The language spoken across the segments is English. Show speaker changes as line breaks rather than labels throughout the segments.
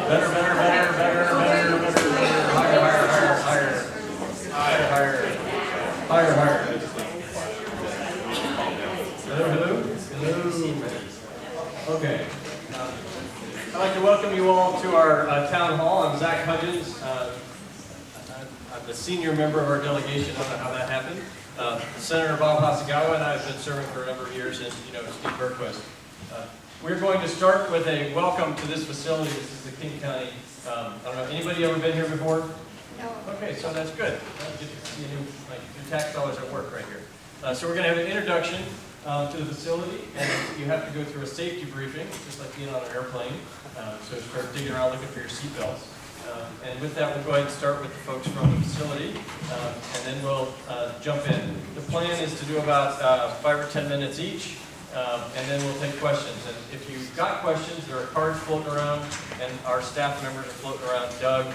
Okay. I'd like to welcome you all to our town hall. I'm Zack Hudgins. I'm the senior member of our delegation. I don't know how that happened. Senator Bob Hasegawa and I have been serving for a number of years, and you know Steve Bergquist. We're going to start with a welcome to this facility. This is the King County. I don't know, anybody ever been here before? No. Okay, so that's good. You get to see your tax dollars at work right here. So we're going to have an introduction to the facility, and you have to go through a safety briefing, just like being on an airplane. So start digging around looking for your seatbelts. And with that, we'll go ahead and start with the folks from the facility, and then we'll jump in. The plan is to do about 5 or 10 minutes each, and then we'll take questions. And if you've got questions, there are cards floating around, and our staff members are floating around. Doug,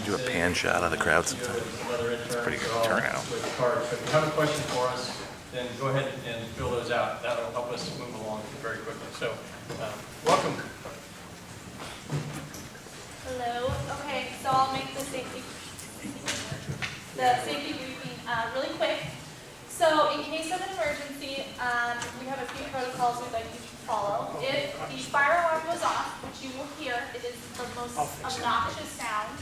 do a pan shot of the crowd sometime. It's a pretty good turnout.
So if you have a question for us, then go ahead and fill those out. That will help us move along very quickly. So, welcome.
Hello. Okay, so I'll make the safety briefing really quick. So, in case of an emergency, we have a few protocols we'd like you to follow. If the fire alarm goes off, which you will hear, it is the most obnoxious sound.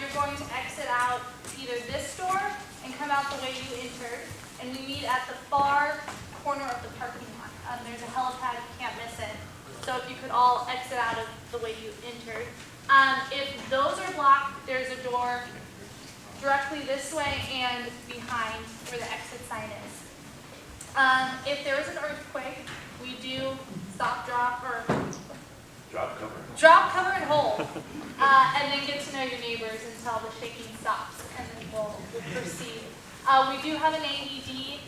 You're going to exit out either this door and come out the way you entered, and we meet at the far corner of the parking lot. There's a helipad, you can't miss it. So if you could all exit out of the way you entered. If those are blocked, there's a door directly this way and behind where the exit sign is. If there is an earthquake, we do stop, drop, or drop, cover, and hold. And then get to know your neighbors until the shaking stops, and then we'll proceed. We do have an AED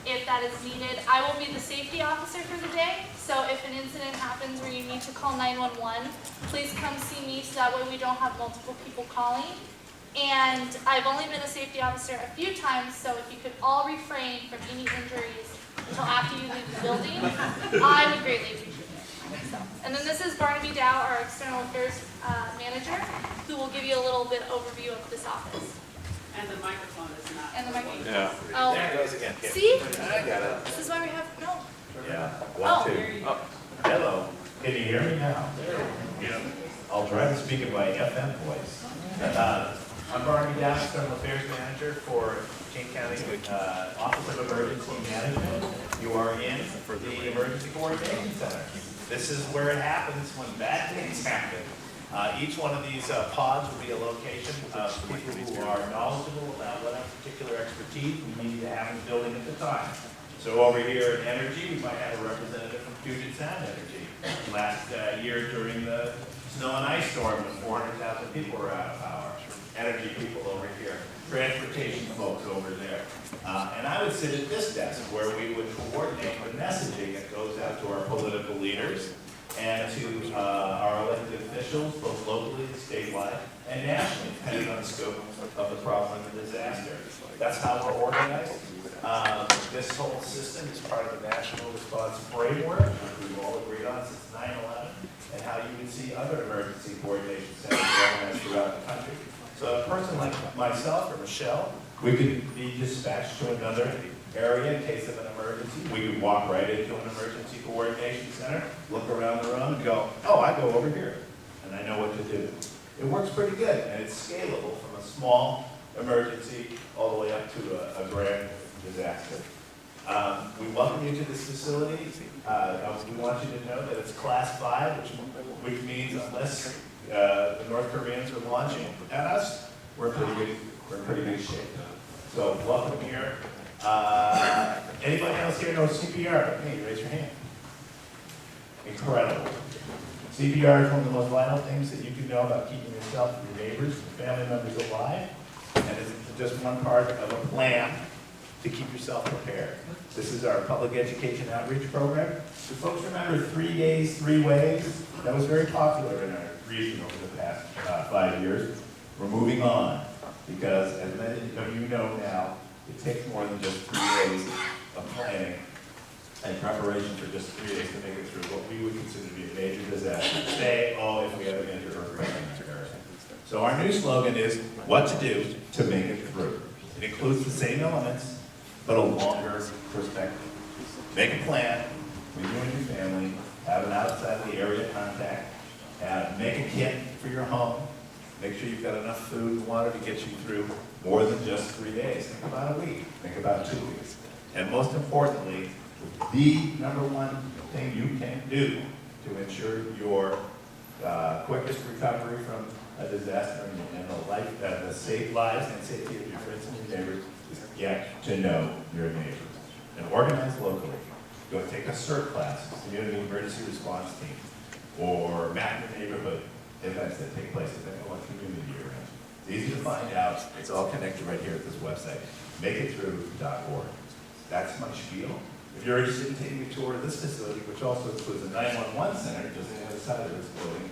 if that is needed. I will be the safety officer for the day, so if an incident happens where you need to call 911, please come see me so that way we don't have multiple people calling. And I've only been a safety officer a few times, so if you could all refrain from any injuries until after you leave the building, I would greatly appreciate it. So, and then this is Barnaby Dow, our External Affairs Manager, who will give you a little bit overview of this office.
And the microphone is not.
And the microphone.
Yeah.
Oh.
There it goes again.
See?
I got it.
This is why we have no.
Yeah.
Oh.
1, 2. Oh. Hello. Can you hear me now? Yeah. I'll try to speak in my FM voice. I'm Barnaby Dow, External Affairs Manager for King County Office of Emergency Management. You are in the Emergency Coordination Center. This is where it happens when bad things happen. Each one of these pods will be a location of people who are knowledgeable about what particular expertise we need to have in the building at the time. So over here in Energy, we might have a representative from Puget Sound Energy. Last year during the snow and ice storm, when 400,000 people were out of power. Energy people over here. Transportation folks over there. And I would sit at this desk where we would coordinate the messaging that goes out to our political leaders and to our elected officials, both locally, statewide, and nationally, depending on the scope of the problem and the disaster. That's how we're organized. This whole system is part of the National Response Framework, which we've all agreed on since 9/11, and how you would see other emergency coordination centers organized throughout the country. So a person like myself or Michelle, we could be dispatched to another area in case of an emergency. We could walk right into an emergency coordination center, look around the room and go, oh, I go over here, and I know what to do. It works pretty good, and it's scalable from a small emergency all the way up to a grand disaster. We welcome you to this facility. We want you to know that it's Class 5, which means unless the North Koreans are launching at us, we're in pretty good shape. So welcome here. Anybody else here know CPR? Hey, raise your hand. Incredible. CPR is one of the most vital things that you can know about keeping yourself, your neighbors, and family members alive, and it's just one part of a plan to keep yourself prepared. This is our public education outreach program. Do folks remember 3 days, 3 ways? That was very popular in our region over the past 5 years. We're moving on because, as many of you know now, it takes more than just 3 days of planning and preparation for just 3 days to make it through what we would consider to be a major disaster. Say, oh, if we have a major earthquake. So our new slogan is, what to do to make it through. It includes the same elements, but a longer perspective. Make a plan with you and your family, have an outside the area contact, make a kit for your home, make sure you've got enough food and water to get you through more than just 3 days. Think about a week, think about 2 weeks. And most importantly, the number one thing you can do to ensure your quickest recovery from a disaster and the safe lives and safety of your friends and your neighbors is get to know your neighbors and organize locally. Go take a CERT class, Community Emergency Response Team, or map your neighborhood events that take place depending on what community you're in. It's easy to find out. It's all connected right here at this website, makeitthrough.org. That's my spiel. If you're interested in taking a tour of this facility, which also includes a 911 center just on the other side of this building,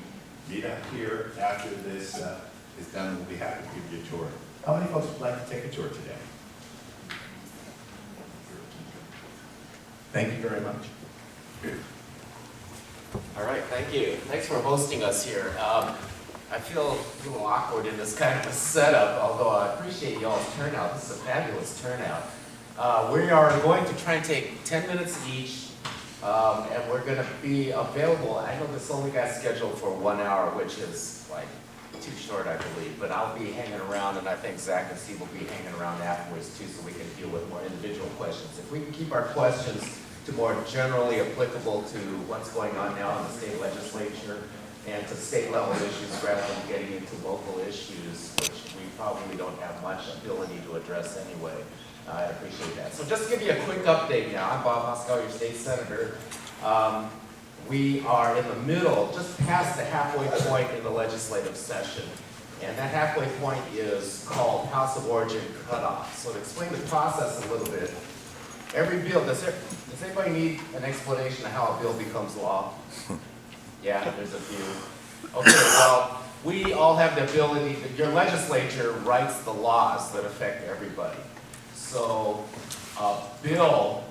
meet up here after this is done, and we'll be happy to give you a tour. How many folks would like to take a tour today? Thank you very much.
All right, thank you. Thanks for hosting us here. I feel a little awkward in this kind of a setup, although I appreciate y'all's turnout. This is a fabulous turnout. We are going to try and take 10 minutes each, and we're going to be available. I know this only got scheduled for 1 hour, which is like too short, I believe, but I'll be hanging around, and I think Zach and Steve will be hanging around afterwards too, so we can deal with more individual questions. If we can keep our questions to more generally applicable to what's going on now in the state legislature and to state level issues rather than getting into local issues, which we probably don't have much ability to address anyway. I appreciate that. So just to give you a quick update now, I'm Bob Hasegawa, your state senator. We are in the middle, just past the halfway point in the legislative session. And that halfway point is called House of Origin Cutoff. So to explain the process a little bit, every bill, does anybody need an explanation of how a bill becomes law? Yeah, there's a few. Okay, well, we all have the ability, your legislature writes the laws that affect everybody. So a bill,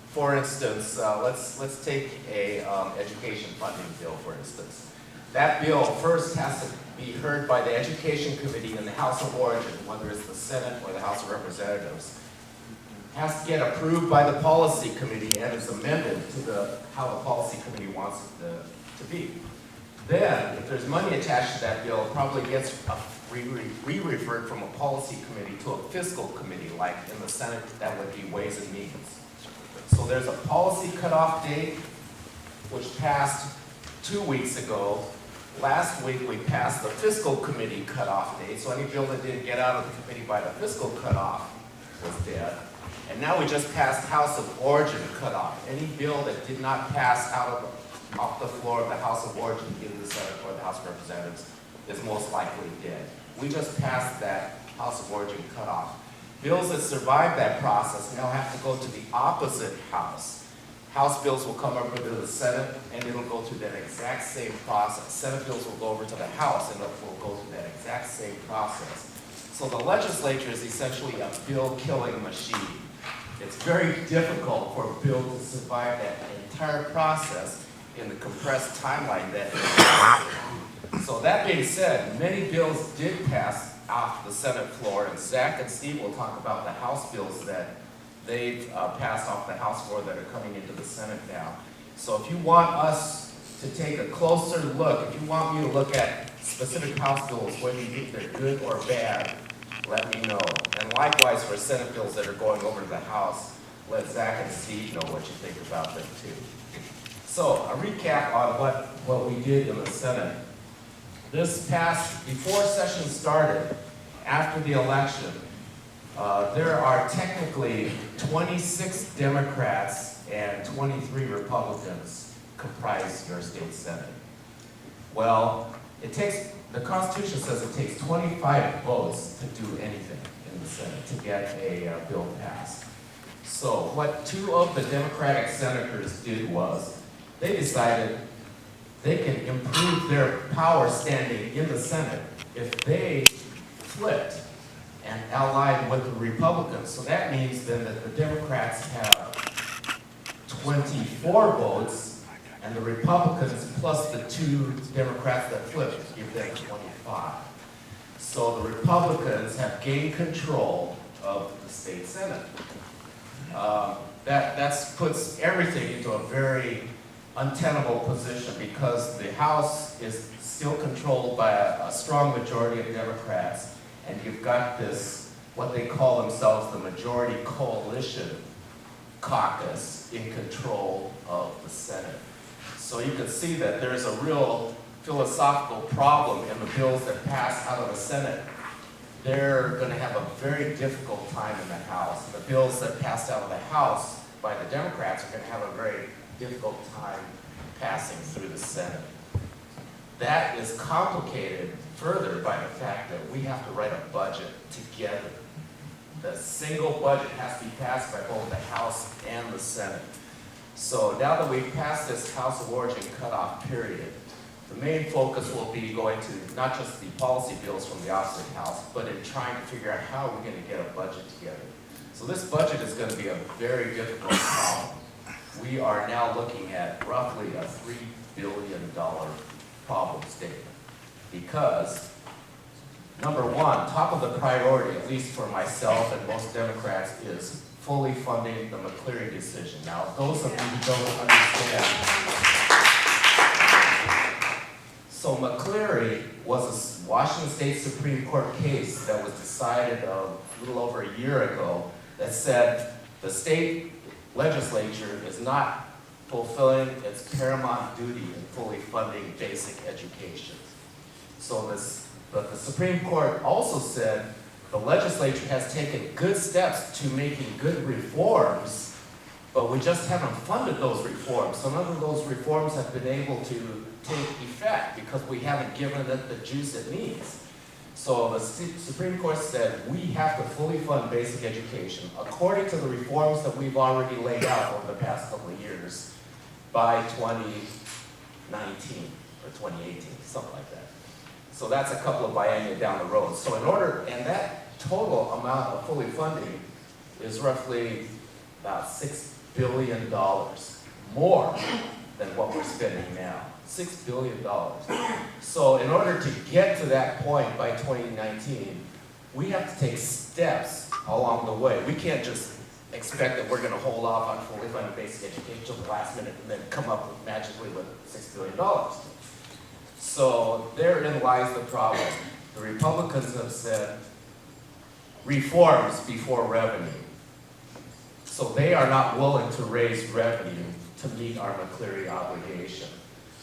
for instance, let's take a education funding bill, for instance. That bill first has to be heard by the Education Committee in the House of Origin, whether it's the Senate or the House of Representatives. Has to get approved by the Policy Committee and is amended to how the Policy Committee wants it to be. Then, if there's money attached to that bill, it probably gets re-referred from a Policy Committee to a Fiscal Committee, like in the Senate, that would be Ways and Means. So there's a policy cutoff date, which passed 2 weeks ago. Last week, we passed the Fiscal Committee cutoff date, so any bill that didn't get out of the committee by the fiscal cutoff was dead. And now we just passed House of Origin cutoff. Any bill that did not pass off the floor of the House of Origin into the Senate or the House of Representatives is most likely dead. We just passed that House of Origin cutoff. Bills that survive that process now have to go to the opposite house. House bills will come over to the Senate, and it'll go through that exact same process. Senate bills will go over to the House, and it will go through that exact same process. So the legislature is essentially a bill-killing machine. It's very difficult for a bill to survive that entire process in the compressed timeline that it is. So that being said, many bills did pass off the Senate floor, and Zach and Steve will talk about the House bills that they've passed off the House floor that are coming into the Senate now. So if you want us to take a closer look, if you want me to look at specific House bills, whether you think they're good or bad, let me know. And likewise for Senate bills that are going over to the House, let Zach and Steve know what you think about them too. So a recap on what we did in the Senate. This past, before session started, after the election, there are technically 26 Democrats and 23 Republicans comprise your state Senate. Well, the Constitution says it takes 25 votes to do anything in the Senate to get a bill passed. So what two of the Democratic senators did was they decided they can improve their power standing in the Senate if they flipped and allied with the Republicans. So that means then that the Democrats have 24 votes, and the Republicans plus the two Democrats that flipped give them 25. So the Republicans have gained control of the state Senate. That puts everything into a very untenable position because the House is still controlled by a strong majority of Democrats, and you've got this, what they call themselves, the majority coalition caucus in control of the Senate. So you can see that there's a real philosophical problem in the bills that pass out of the Senate. They're going to have a very difficult time in the House. The bills that passed out of the House by the Democrats are going to have a very difficult time passing through the Senate. That is complicated further by the fact that we have to write a budget together. The single budget has to be passed by both the House and the Senate. So now that we've passed this House of Origin cutoff period, the main focus will be going to not just the policy bills from the opposite House, but in trying to figure out how we're going to get a budget together. So this budget is going to be a very difficult problem. We are now looking at roughly a $3 billion problem statement because, number one, top of the priority, at least for myself and most Democrats, is fully funding the McCleary decision. Now, those of you who don't understand, so McCleary was a Washington State Supreme Court case that was decided a little over a year ago that said the state legislature is not fulfilling its paramount duty in fully funding basic education. So but the Supreme Court also said the legislature has taken good steps to making good reforms, but we just haven't funded those reforms. So none of those reforms have been able to take effect because we haven't given it the juice it needs. So the Supreme Court said we have to fully fund basic education according to the reforms that we've already laid out over the past couple of years by 2019 or 2018, something like that. So that's a couple of biennia down the road. So and that total amount of fully funding is roughly about $6 billion more than what we're spending now. $6 billion. So in order to get to that point by 2019, we have to take steps along the way. We can't just expect that we're going to hold off on fully funded basic education until the last minute and then come up with magically with $6 billion. So therein lies the problem. The Republicans have said reforms before revenue. So they are not willing to raise revenue to meet our McCleary obligation.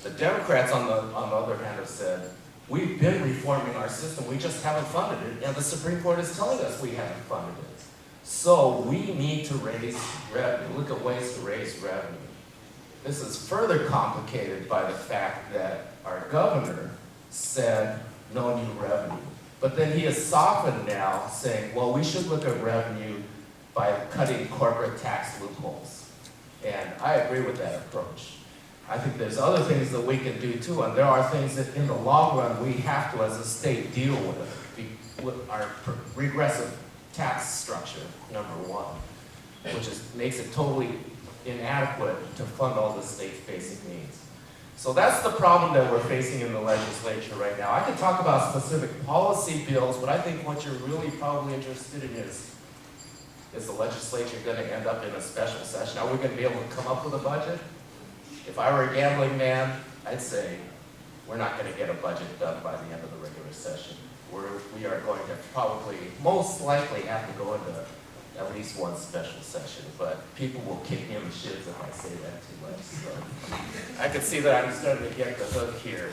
The Democrats, on the other hand, have said, we've been reforming our system, we just haven't funded it, and the Supreme Court is telling us we haven't funded it. So we need to raise revenue, look at ways to raise revenue. This is further complicated by the fact that our governor said no new revenue. But then he has softened now, saying, well, we should look at revenue by cutting corporate tax loopholes. And I agree with that approach. I think there's other things that we can do too, and there are things that in the long run we have to, as a state, deal with our regressive tax structure, number one, which makes it totally inadequate to fund all the state's basic needs. So that's the problem that we're facing in the legislature right now. I could talk about specific policy bills, but I think what you're really probably interested in is the legislature going to end up in a special session? Are we going to be able to come up with a budget? If I were a gambling man, I'd say we're not going to get a budget done by the end of the regular session. We are going to probably, most likely, have to go into at least one special session, but people will kick me in the shins if I say that too much. So I can see that I'm starting to get the hook here.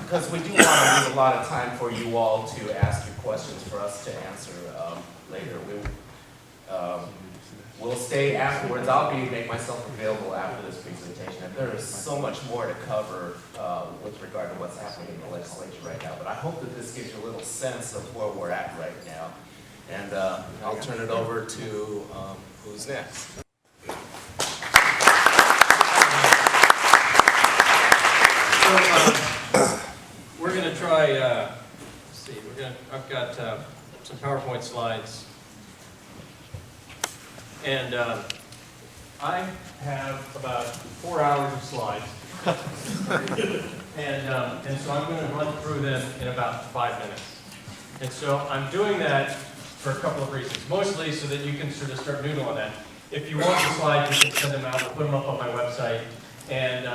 Because we do want to leave a lot of time for you all to ask your questions for us to answer later. We'll stay afterwards. I'll make myself available after this presentation. And there is so much more to cover with regard to what's happening in the legislature right now. But I hope that this gives you a little sense of where we're at right now. And I'll turn it over to who's next.
So we're going to try. Let's see. I've got some PowerPoint slides. And I have about 4 hours of slides. And so I'm going to run through them in about 5 minutes. And so I'm doing that for a couple of reasons. Mostly so that you can sort of start noodling on that. If you want the slides, you can send them out. We'll put them up on my website. And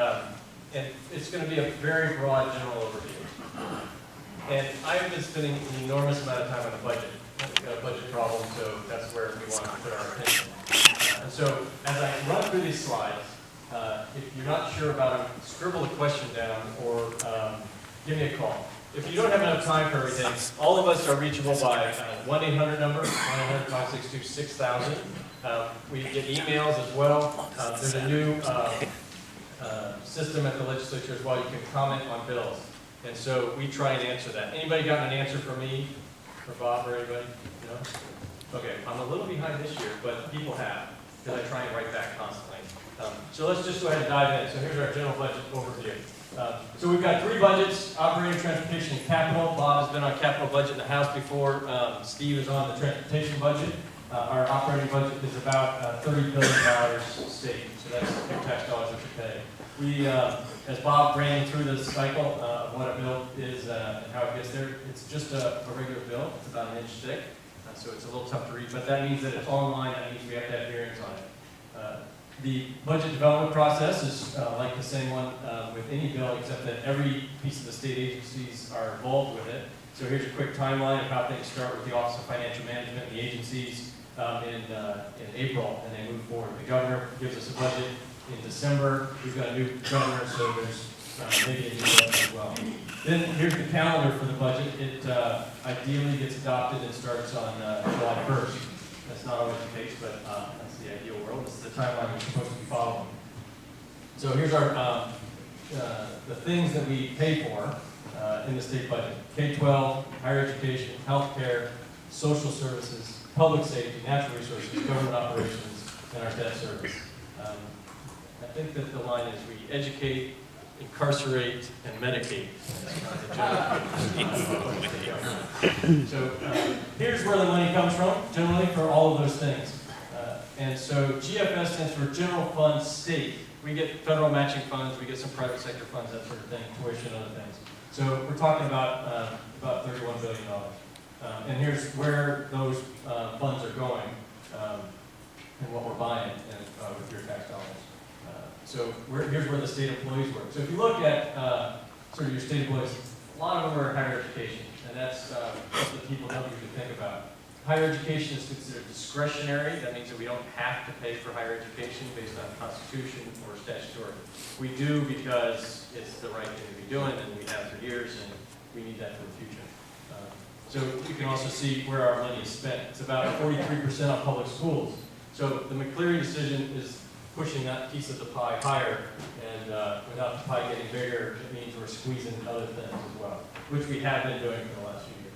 it's going to be a very broad general overview. And I've been spending an enormous amount of time on the budget. We've got a budget problem, so that's where we want to put our attention. And so as I run through these slides, if you're not sure about them, scribble a question down or give me a call. If you don't have enough time for everything, all of us are reachable by 1-800 number, 1-800-562-6000. We get emails as well. There's a new system at the legislature as well. You can comment on bills. And so we try and answer that. Anybody got an answer for me, for Bob or anybody? No? Okay, I'm a little behind this year, but people have, because I try and write back constantly. So let's just go ahead and dive in. So here's our general budget overview. So we've got 3 budgets: operating, transportation, and capital. Bob has been on capital budget in the House before. Steve is on the transportation budget. Our operating budget is about $30 billion state, so that's your tax dollars that you pay. We, as Bob ran through this cycle of what a bill is and how it gets there, it's just a regular bill. It's about an inch thick, so it's a little tough to read, but that means that it's online. That means we have to have hearings on it. The budget development process is like the same one with any bill, except that every piece of the state agencies are involved with it. So here's a quick timeline of how things start with the Office of Financial Management and the agencies in April, and they move forward. The governor gives us a budget in December. We've got a new governor, so there's maybe a new budget as well. Then here's the calendar for the budget. It ideally gets adopted and starts on July 1st. That's not always the case, but that's the ideal world. This is the timeline we're supposed to be following. So here's our the things that we pay for in the state budget: K-12, higher education, healthcare, social services, public safety, natural resources, government operations, and our debt service. I think that the line is we educate, incarcerate, and medicate. So here's where the money comes from, generally, for all of those things. And so GFS stands for General Fund State. We get federal matching funds, we get some private sector funds, that sort of thing, tuition, other things. So we're talking about $31 billion. And here's where those funds are going and what we're buying with your tax dollars. So here's where the state employees work. So if you look at sort of your state employees, a lot of them are higher education, and that's what people don't usually think about. Higher education is considered discretionary. That means that we don't have to pay for higher education based on Constitution or statutory. We do because it's the right thing to be doing, and we have for years, and we need that for the future. So you can also see where our money is spent. It's about 43% on public schools. So the McCleary decision is pushing that piece of the pie higher, and without the pie getting bigger, it means we're squeezing other things as well, which we have been doing for the last few years.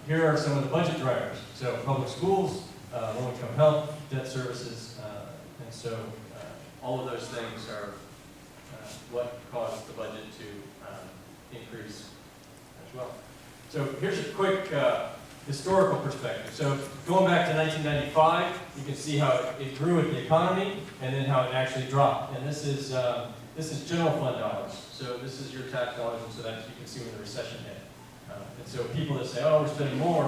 Here are some of the budget drivers. So public schools, low-income health, debt services, and so all of those things are what caused the budget to increase as well. So here's a quick historical perspective. So going back to 1995, you can see how it grew with the economy, and then how it actually dropped. And this is general fund dollars. So this is your tax dollars, and so that you can see when the recession hit. And so people that say, "Oh, we're spending more,"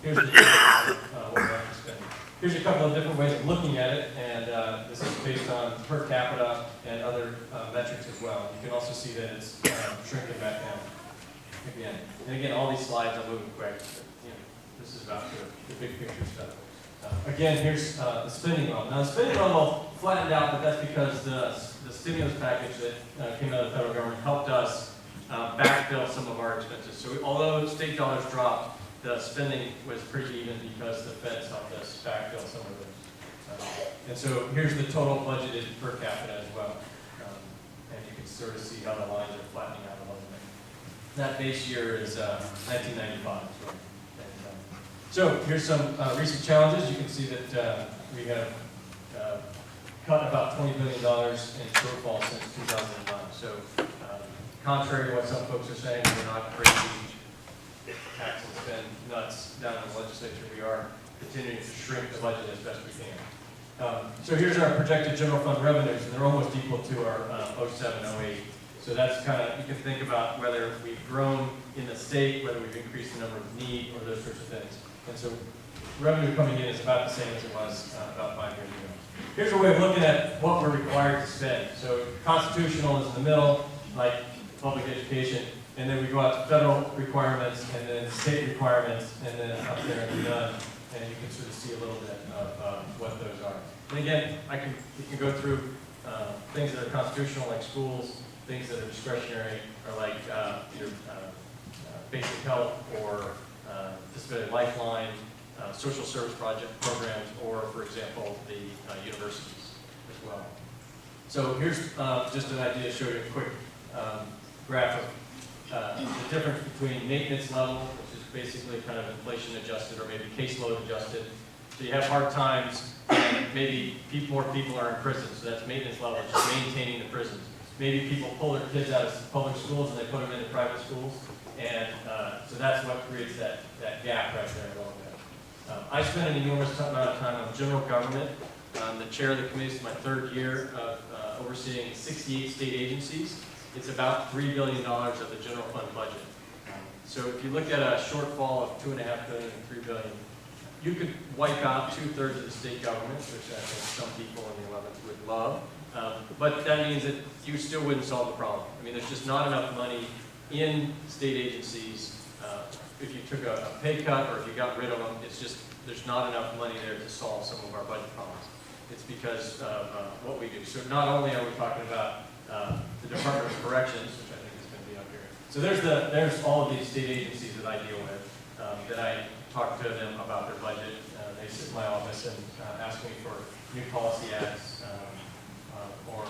here's the what we're actually spending. Here's a couple of different ways of looking at it, and this is based on per capita and other metrics as well. You can also see that it's shrinking back down. Again, and again, all these slides are moving quick. But, this is about the big picture stuff. Again, here's the spending level. Now, the spending level flattened out, but that's because the stimulus package that came out of the federal government helped us backfill some of our expenses. So although state dollars dropped, the spending was pretty even because the feds helped us backfill some of those. And so here's the total budgeted per capita as well. And you can sort of see how the lines are flattening out a little bit. That base year is 1995. So here's some recent challenges. You can see that we have cut about $20 billion in shortfall since 2009. So contrary to what some folks are saying, we're not crazy. Taxes have been nuts down in the legislature. We are continuing to shrink the budget as best we can. So here's our projected general fund revenues, and they're almost equal to our 07-08 So that's kind of, you can think about whether we've grown in the state, whether we've increased the number of need, or those sorts of things. And so revenue coming in is about the same as it was about 5 years ago. Here's a way of looking at what we're required to spend. So constitutional is in the middle, like public education, and then we go out to federal requirements, and then state requirements, and then up there and none. And you can sort of see a little bit of what those are. And again, you can go through things that are constitutional, like schools, things that are discretionary, or like your basic health or disability lifeline, social service programs, or, for example, the universities as well. So here's just an idea to show you a quick graph of the difference between maintenance level, which is basically kind of inflation adjusted or maybe caseload adjusted. So you have hard times, and maybe more people are in prison, so that's maintenance level, just maintaining the prisons. Maybe people pull their kids out of public schools and they put them into private schools, and so that's what creates that gap right there a little bit. I spent an enormous amount of time on general government. I'm the chair of the committee. It's my 3rd year of overseeing 68 state agencies. It's about $3 billion of the general fund budget. So if you look at a shortfall of $2.5 billion and $3 billion, you could wipe out 2/3 of the state government, which I think some people in the 11th would love. But that means that you still wouldn't solve the problem. I mean, there's just not enough money in state agencies. If you took a pay cut or if you got rid of them, it's just, there's not enough money there to solve some of our budget problems. It's because of what we do. So not only are we talking about the Department of Corrections, which I think is going to be up here. So there's all of these state agencies that I deal with, that I talk to them about their budget. They sit in my office and ask me for new policy ads, or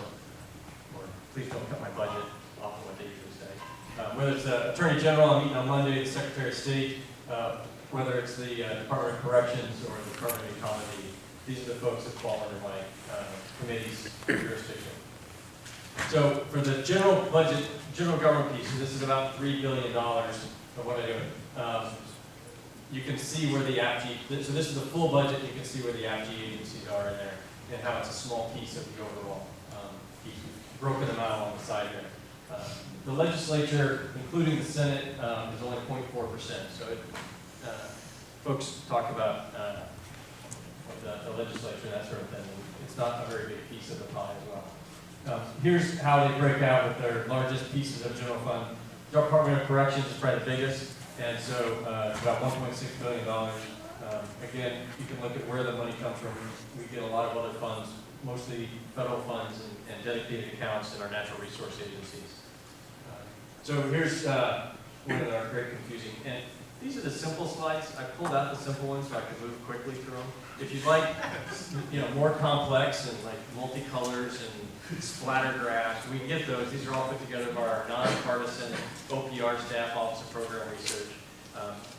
please don't cut my budget off of what they usually say. Whether it's the Attorney General, I'm meeting on Monday, the Secretary of State, whether it's the Department of Corrections or the Department of Ecology, these are the folks that fall under my committee's jurisdiction. So for the general budget, general government piece, this is about $3 billion of what I do. You can see where the APG, so this is the full budget, you can see where the APG agencies are in there and how it's a small piece of the overall piece. We've broken them out on the side there. The legislature, including the Senate, is only 0.4%. So folks talk about the legislature, that sort of thing. It's not a very big piece of the pie as well. Here's how they break out with their largest pieces of general fund. Department of Corrections is probably the biggest, and so it's about $1.6 billion. Again, you can look at where the money comes from. We get a lot of other funds, mostly federal funds and dedicated accounts in our natural resource agencies. So here's one that are very confusing. And these are the simple slides. I pulled out the simple ones so I could move quickly through them. If you'd like, more complex and like multicolors and splatter graphs, we can get those. These are all put together by our nonpartisan OPR staff, Office of Program Research.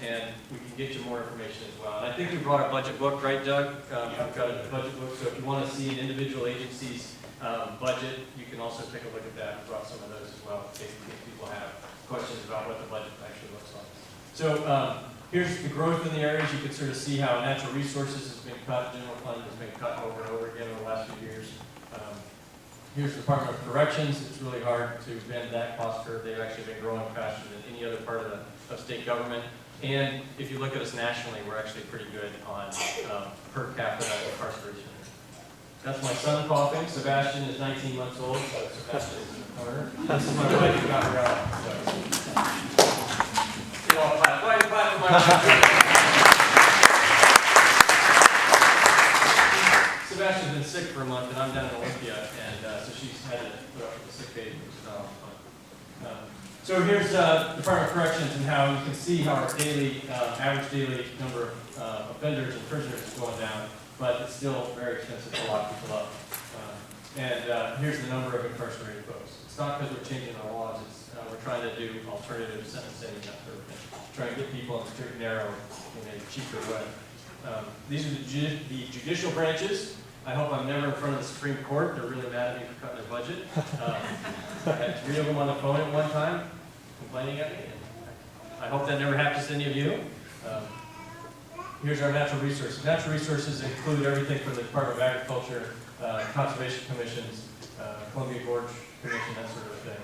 And we can get you more information as well. And I think we brought a budget book, right, Doug? We've got a budget book, so if you want to see an individual agency's budget, you can also take a look at that. We brought some of those as well, in case people have questions about what the budget actually looks like. So here's the growth in the areas. You can sort of see how natural resources has been cut, general fund has been cut over and over again over the last few years. Here's the Department of Corrections. It's really hard to bend that cost curve. They've actually been growing faster than any other part of state government. And if you look at us nationally, we're actually pretty good on per capita incarceration. That's my son coughing. Sebastian is 19 months old, so Sebastian is in the corner. This is my wife who got her out. So. Clap for my wife. Sebastian's been sick for a month, and I'm down in Olympia, and so she's had to put up with the sick baby, which is not fun. So here's Department of Corrections and how you can see how our daily, average daily number of offenders and prisoners is going down, but it's still very expensive to lock people up. And here's the number of incarcerated folks. It's not because we're changing our laws, it's we're trying to do alternative sentencing and that sort of thing. Trying to get people on the straight and narrow in a cheaper way. These are the judicial branches. I hope I'm never in front of the Supreme Court. They're really mad at me for cutting their budget. I had 3 of them on the phone at one time complaining at me. I hope that never happens to any of you. Here's our natural resources. Natural resources include everything from the Department of Agriculture, Conservation Commissions, Columbia Gorge Commission, that sort of thing.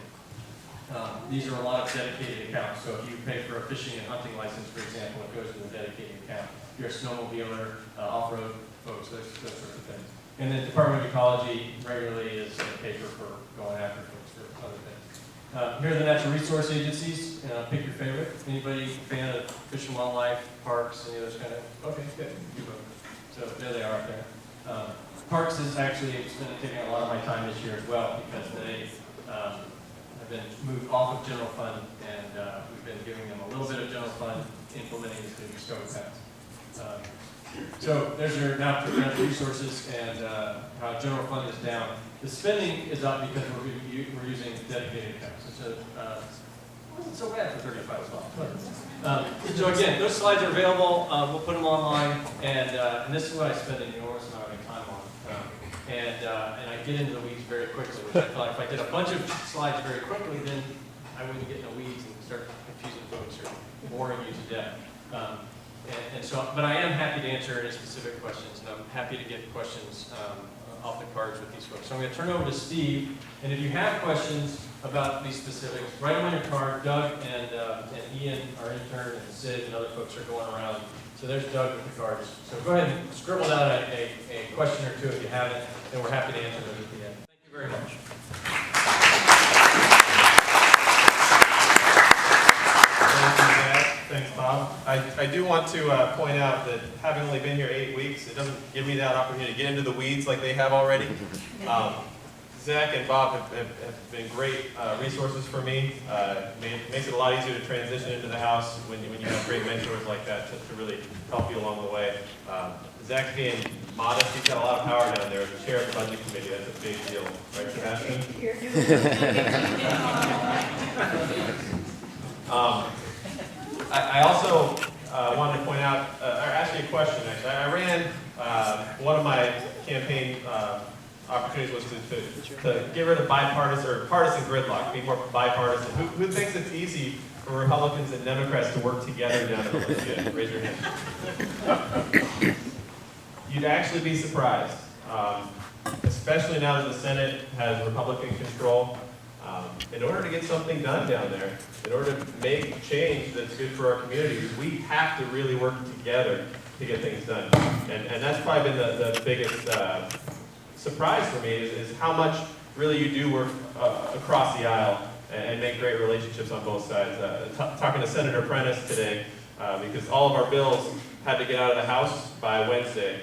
These are a lot of dedicated accounts, so if you pay for a fishing and hunting license, for example, it goes to the dedicated account. If you're a snowmobiler, off-road folks, those sorts of things. And then Department of Ecology regularly is a paper for going after folks for other things. Here are the natural resource agencies. Pick your favorite. Anybody fan of Fish and Wildlife, Parks, any of those kind of? Okay, good. You vote. So there they are up there. Parks is actually taking a lot of my time this year as well because they have been moved off of general fund and we've been giving them a little bit of general fund implementing this new scope pass. So there's your natural resources and how general fund is down. The spending is up because we're using dedicated accounts. So it wasn't so bad for 35 spots. So again, those slides are available. We'll put them online, and this is what I spend an enormous amount of time on. And I get into the weeds very quickly, which I thought if I did a bunch of slides very quickly, then I wouldn't get in the weeds and start confusing folks or boring you to death. But I am happy to answer any specific questions, and I'm happy to get questions off the cards with these folks. So I'm going to turn over to Steve, and if you have questions about these specifics, write them on your card. Doug and Ian, our intern, and Sid and other folks are going around. So there's Doug with the cards. So go ahead and scribble down a question or two if you have it, and we're happy to answer those at the end. Thank you very much.
Thanks, Bob. I do want to point out that having only been here 8 weeks, it doesn't give me that opportunity to get into the weeds like they have already. Zack and Bob have been great resources for me. Makes it a lot easier to transition into the House when you have great mentors like that to really help you along the way. Zack's being modest, he's got a lot of power down there as the chair of the budget committee. That's a big deal, right, Sebastian? I also wanted to point out, or ask you a question. Actually, I ran one of my campaign opportunities was to get rid of bipartisan or partisan gridlock, be more bipartisan. Who thinks it's easy for Republicans and Democrats to work together down in Olympia? Raise your hand. You'd actually be surprised, especially now that the Senate has Republican control. In order to get something done down there, in order to make change that's good for our communities, we have to really work together to get things done. And that's probably been the biggest surprise for me is how much really you do work across the aisle and make great relationships on both sides. Talking to Senator Prentice today, because all of our bills had to get out of the House by Wednesday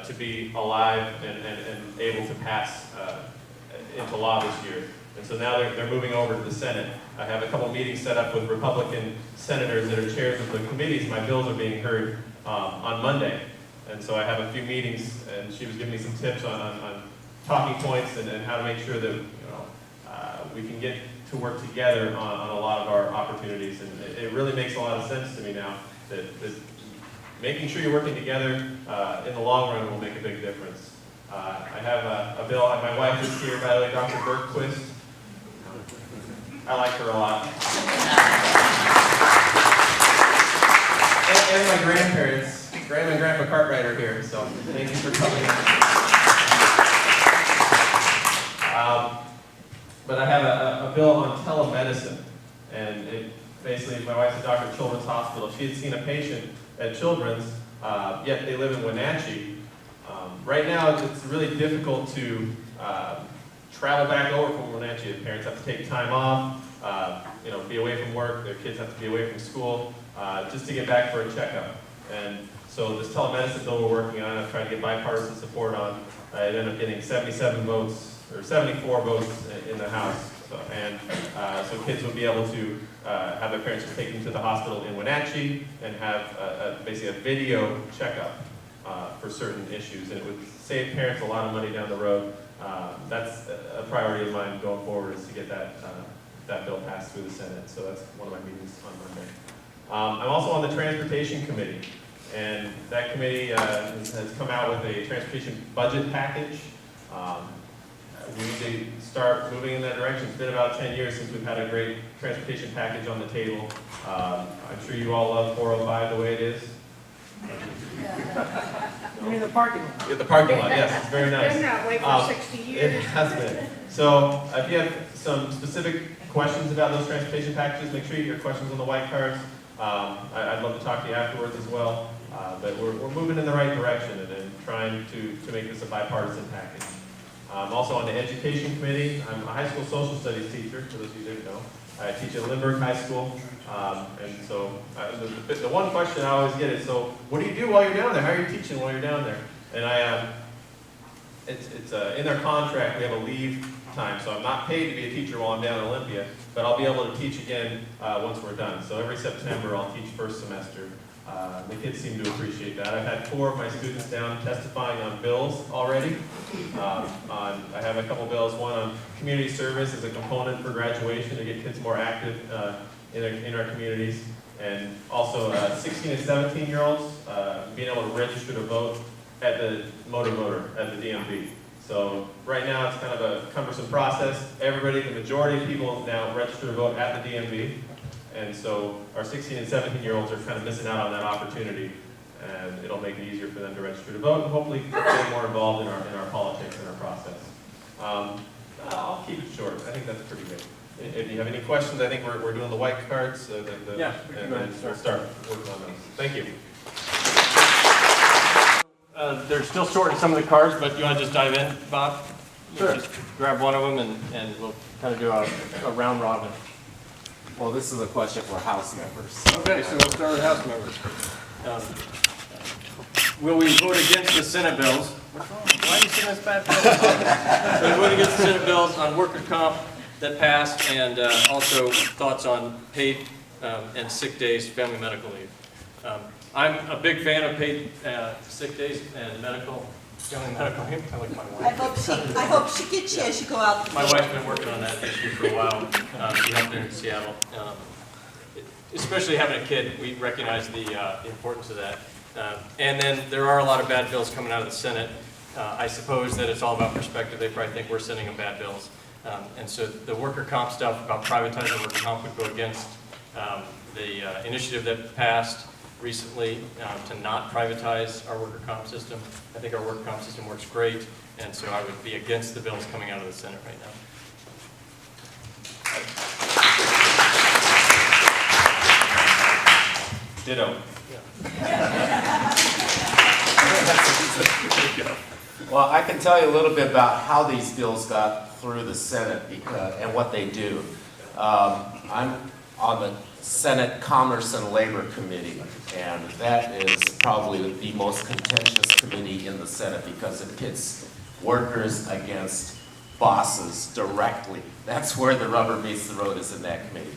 to be alive and able to pass into law this year. And so now they're moving over to the Senate. I have a couple meetings set up with Republican senators that are chairs of the committees. My bills are being heard on Monday. And so I have a few meetings, and she was giving me some tips on talking points and how to make sure that we can get to work together on a lot of our opportunities. And it really makes a lot of sense to me now that making sure you're working together in the long run will make a big difference. I have a bill, and my wife is here, by the way, Dr. Bergquist. I like her a lot. And my grandparents, Grandma and Grandpa Cartwright are here, so thank you for coming. But I have a bill on telemedicine, and basically my wife's a doctor at Children's Hospital. She had seen a patient at Children's, yet they live in Wenatchee. Right now it's really difficult to travel back over from Wenatchee. The parents have to take time off, be away from work. Their kids have to be away from school just to get back for a checkup. And so this telemedicine bill we're working on, I've tried to get bipartisan support on. I ended up getting 77 votes, or 74 votes in the House. So kids would be able to have their parents take them to the hospital in Wenatchee and have basically a video checkup for certain issues. And it would save parents a lot of money down the road. That's a priority of mine going forward, is to get that bill passed through the Senate. So that's one of my meetings on Monday. I'm also on the Transportation Committee, and that committee has come out with a transportation budget package. We need to start moving in that direction. It's been about 10 years since we've had a great transportation package on the table. I'm sure you all love 405 the way it is.
You mean the parking lot?
Yeah, the parking lot, yes, it's very nice.
Been that way for 60 years.
It has been. So if you have some specific questions about those transportation packages, make sure you get your questions on the white cards. I'd love to talk to you afterwards as well. But we're moving in the right direction and trying to make this a bipartisan package. Also on the education committee, I'm a high school social studies teacher, for those of you who didn't know. I teach at Lindbergh High School, and so the one question I always get is, so what do you do while you're down there? How are you teaching while you're down there? And it's in their contract, we have a leave time, so I'm not paid to be a teacher while I'm down in Olympia, but I'll be able to teach again once we're done. So every September I'll teach first semester. The kids seem to appreciate that. I've had 4 of my students down testifying on bills already. I have a couple bills, one on community service as a component for graduation to get kids more active in our communities. And also 16 and 17-year-olds being able to register to vote at the motor voter at the DMV. So right now it's kind of a cumbersome process. The majority of people now register to vote at the DMV. And so our 16 and 17-year-olds are kind of missing out on that opportunity, and it'll make it easier for them to register to vote and hopefully get more involved in our politics and our process. I'll keep it short. I think that's pretty good. If you have any questions, I think we're doing the white cards.
Yeah, we can go ahead and
we'll start working on those. Thank you.
They're still sorting some of the cards, but you want to just dive in, Bob?
Sure.
Just grab one of them and we'll kind of do a round robin.
Well, this is a question for House members.
Okay, so we'll start with House members. Will we vote against the Senate bills? Why are you sending us bad bills? Will we vote against the Senate bills on worker comp that passed, and also thoughts on paid and sick days, family medical leave? I'm a big fan of paid sick days and family medical leave. I like my wife.
I hope she gets you as you go out.
My wife's been working on that issue for a while. She helped in Seattle. Especially having a kid, we recognize the importance of that. And then there are a lot of bad bills coming out of the Senate. I suppose that it's all about perspective. They probably think we're sending them bad bills. And so the worker comp stuff about privatizing worker comp would go against the initiative that passed recently to not privatize our worker comp system. I think our worker comp system works great, and so I would be against the bills coming out of the Senate right now.
Ditto.
Well, I can tell you a little bit about how these bills got through the Senate and what they do. I'm on the Senate Commerce and Labor Committee, and that is probably the most contentious committee in the Senate because it pits workers against bosses directly. That's where the rubber meets the road, is in that committee.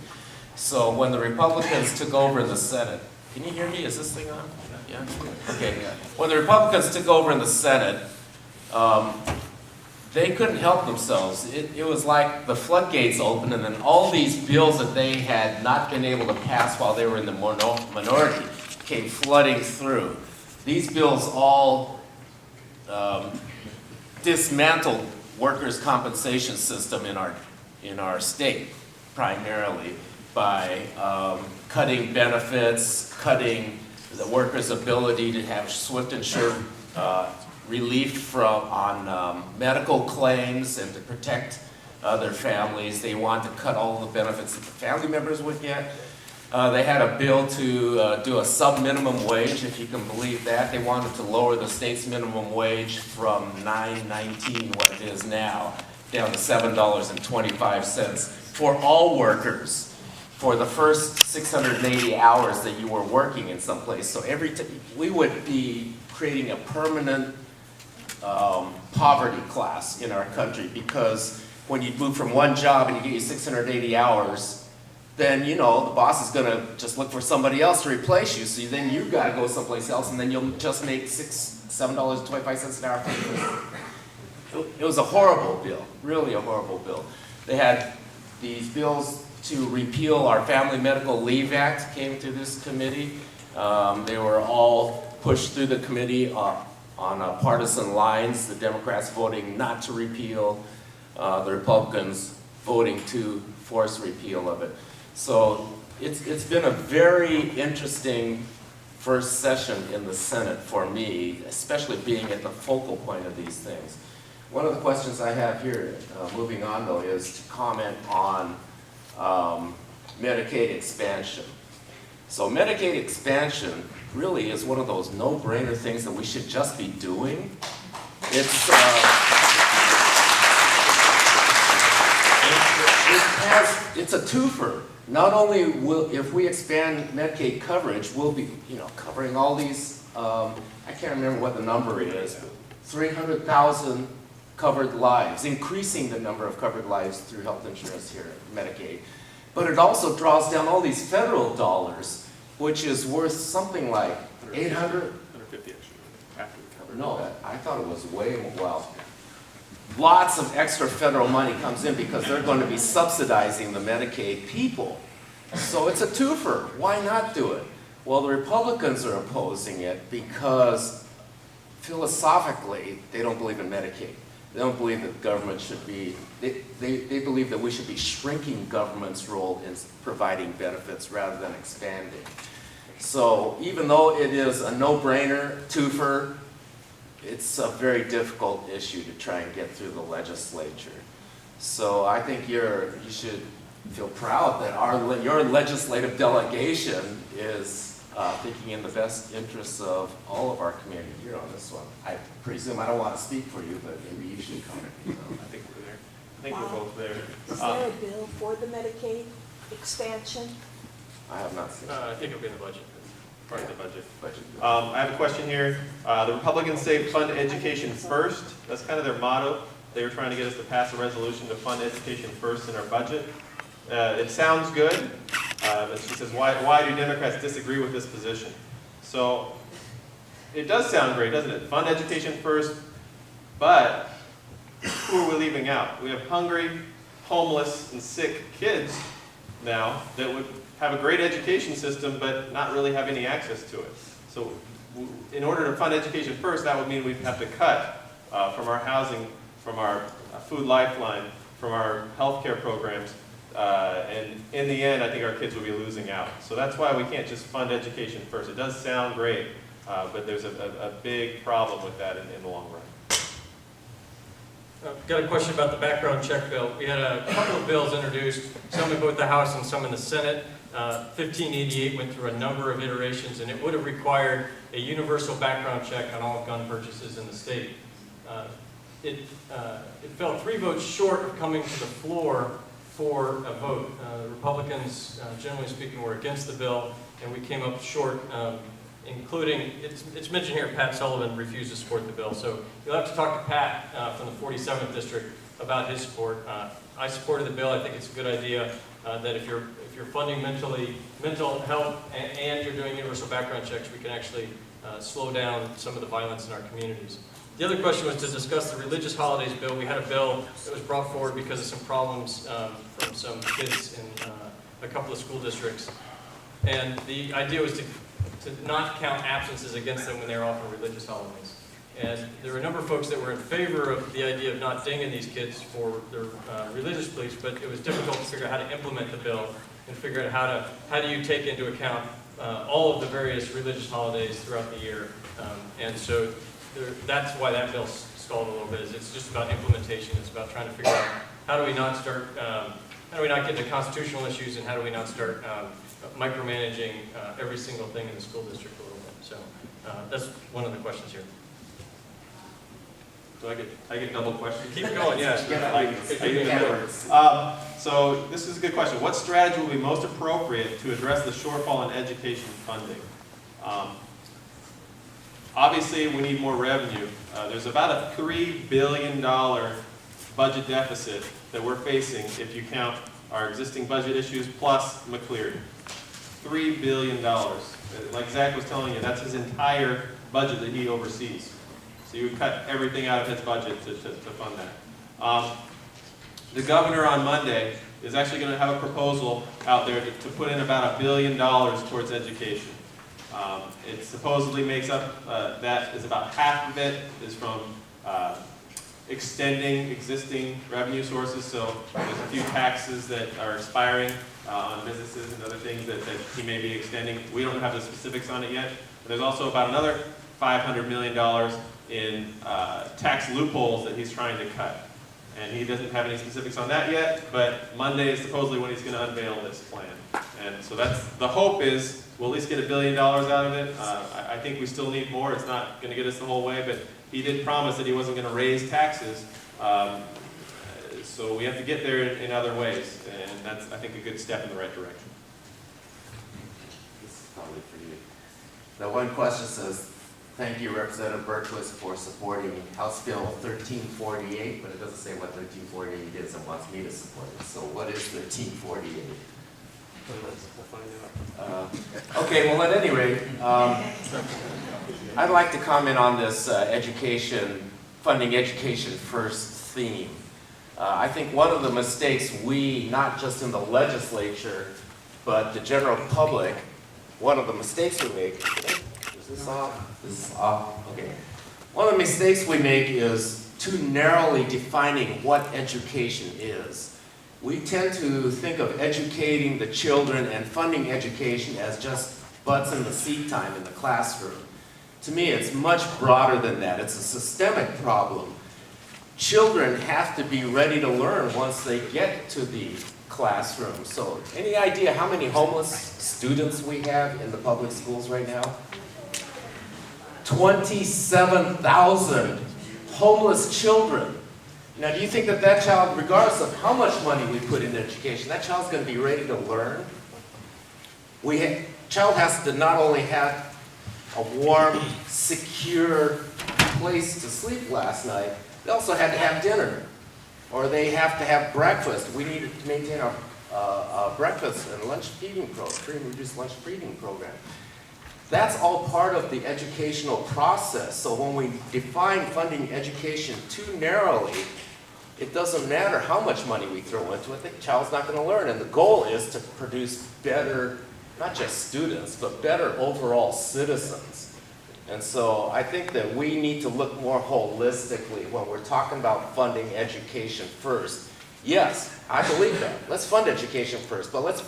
So when the Republicans took over in the Senate, can you hear me? Is this thing on? Yeah? Okay. When the Republicans took over in the Senate, they couldn't help themselves. It was like the floodgates opened, and then all these bills that they had not been able to pass while they were in the minority came flooding through. These bills all dismantled workers' compensation system in our state, primarily by cutting benefits, cutting the workers' ability to have swift and sure relief on medical claims and to protect their families. They want to cut all the benefits that the family members would get. They had a bill to do a sub-minimum wage, if you can believe that. They wanted to lower the state's minimum wage from $9.19, what it is now, down to $7.25 for all workers for the first 680 hours that you were working in some place. So we would be creating a permanent poverty class in our country, because when you move from one job and you get you 680 hours, then the boss is gonna just look for somebody else to replace you. So then you've got to go someplace else, and then you'll just make $7.25 an hour. It was a horrible bill, really a horrible bill. They had these bills to repeal our Family Medical Leave Act came to this committee. They were all pushed through the committee on partisan lines. The Democrats voting not to repeal, the Republicans voting to force repeal of it. So it's been a very interesting first session in the Senate for me, especially being at the focal point of these things. One of the questions I have here, moving on though, is to comment on Medicaid expansion. So Medicaid expansion really is one of those no-brainer things that we should just be doing. It's a twofer. Not only will, if we expand Medicaid coverage, we'll be, covering all these, I can't remember what the number is, but 300,000 covered lives, increasing the number of covered lives through health insurance here, Medicaid. But it also draws down all these federal dollars, which is worth something like 800.
150 actually, after we cover.
No, I thought it was way more. Well, lots of extra federal money comes in because they're going to be subsidizing the Medicaid people. So it's a twofer. Why not do it? Well, the Republicans are opposing it because philosophically they don't believe in Medicaid. They don't believe that government should be, they believe that we should be shrinking government's role in providing benefits rather than expanding. So even though it is a no-brainer, twofer, it's a very difficult issue to try and get through the legislature. So I think you should feel proud that your legislative delegation is thinking in the best interests of all of our community here on this one. I presume I don't want to speak for you, but maybe you should comment.
I think we're there. I think we're both there.
Is there a bill for the Medicaid expansion?
I have not seen it.
I think it'll be in the budget.
Part of the budget.
Budget.
I have a question here. The Republicans say fund education first. That's kind of their motto. They were trying to get us to pass a resolution to fund education first in our budget. It sounds good. But she says, why do Democrats disagree with this position? So it does sound great, doesn't it? Fund education first, but who are we leaving out? We have hungry, homeless, and sick kids now that would have a great education system but not really have any access to it. So in order to fund education first, that would mean we'd have to cut from our housing, from our food lifeline, from our healthcare programs. And in the end, I think our kids will be losing out. So that's why we can't just fund education first. It does sound great, but there's a big problem with that in the long run.
Got a question about the background check bill. We had a couple of bills introduced, some in both the House and some in the Senate. 1588 went through a number of iterations, and it would have required a universal background check on all gun purchases in the state. It fell 3 votes short of coming to the floor for a vote. Republicans, generally speaking, were against the bill, and we came up short, including, it's mentioned here, Pat Sullivan refused to support the bill. So you'll have to talk to Pat from the 47th District about his support. I supported the bill. I think it's a good idea that if you're funding mental health and you're doing universal background checks, we can actually slow down some of the violence in our communities. The other question was to discuss the religious holidays bill. We had a bill that was brought forward because of some problems from some kids in a couple of school districts. And the idea was to not count absences against them when they were off on religious holidays. And there were a number of folks that were in favor of the idea of not dinging these kids for their religious beliefs, but it was difficult to figure out how to implement the bill and figure out how do you take into account all of the various religious holidays throughout the year. And so that's why that bill stalled a little bit. It's just about implementation. It's about trying to figure out how do we not get into constitutional issues, and how do we not start micromanaging every single thing in the school district a little bit. So that's one of the questions here.
So I get double questions.
Keep going, yes.
So this is a good question. What strategy will be most appropriate to address the shortfall in education funding? Obviously, we need more revenue. There's about a $3 billion budget deficit that we're facing if you count our existing budget issues plus McCleary. $3 billion. Like Zach was telling you, that's his entire budget that he oversees. So you would cut everything out of his budget to fund that. The governor on Monday is actually going to have a proposal out there to put in about $1 billion towards education. It supposedly makes up, that is about half of it is from extending existing revenue sources. So there's a few taxes that are expiring on businesses and other things that he may be extending. We don't have the specifics on it yet. But there's also about another $500 million in tax loopholes that he's trying to cut. And he doesn't have any specifics on that yet, but Monday is supposedly when he's going to unveil this plan. And so that's, the hope is we'll at least get $1 billion out of it. I think we still need more. It's not going to get us the whole way, but he did promise that he wasn't going to raise taxes. So we have to get there in other ways, and that's, I think, a good step in the right direction.
This is probably for you. The one question says, thank you, Representative Bergquist, for supporting House Bill 1348, but it doesn't say what 1348 is and wants me to support it. So what is 1348? Okay, well, at any rate, I'd like to comment on this funding education first theme. I think one of the mistakes we, not just in the legislature, but the general public, one of the mistakes we make, is this off? This is off, okay. One of the mistakes we make is too narrowly defining what education is. We tend to think of educating the children and funding education as just butts in the seat time in the classroom. To me, it's much broader than that. It's a systemic problem. Children have to be ready to learn once they get to the classroom. So, any idea how many homeless students we have in the public schools right now? 27,000 homeless children. Now, do you think that that child, regardless of how much money we put into education, that child's going to be ready to learn? Child has to not only have a warm, secure place to sleep last night, they also had to have dinner, or they have to have breakfast. We need to maintain our breakfast and lunch feeding program, free and reduced lunch feeding program. That's all part of the educational process. So when we define funding education too narrowly, it doesn't matter how much money we throw into it, the child's not going to learn. And the goal is to produce better, not just students, but better overall citizens. And so I think that we need to look more holistically when we're talking about funding education first. Yes, I believe that. Let's fund education first, but let's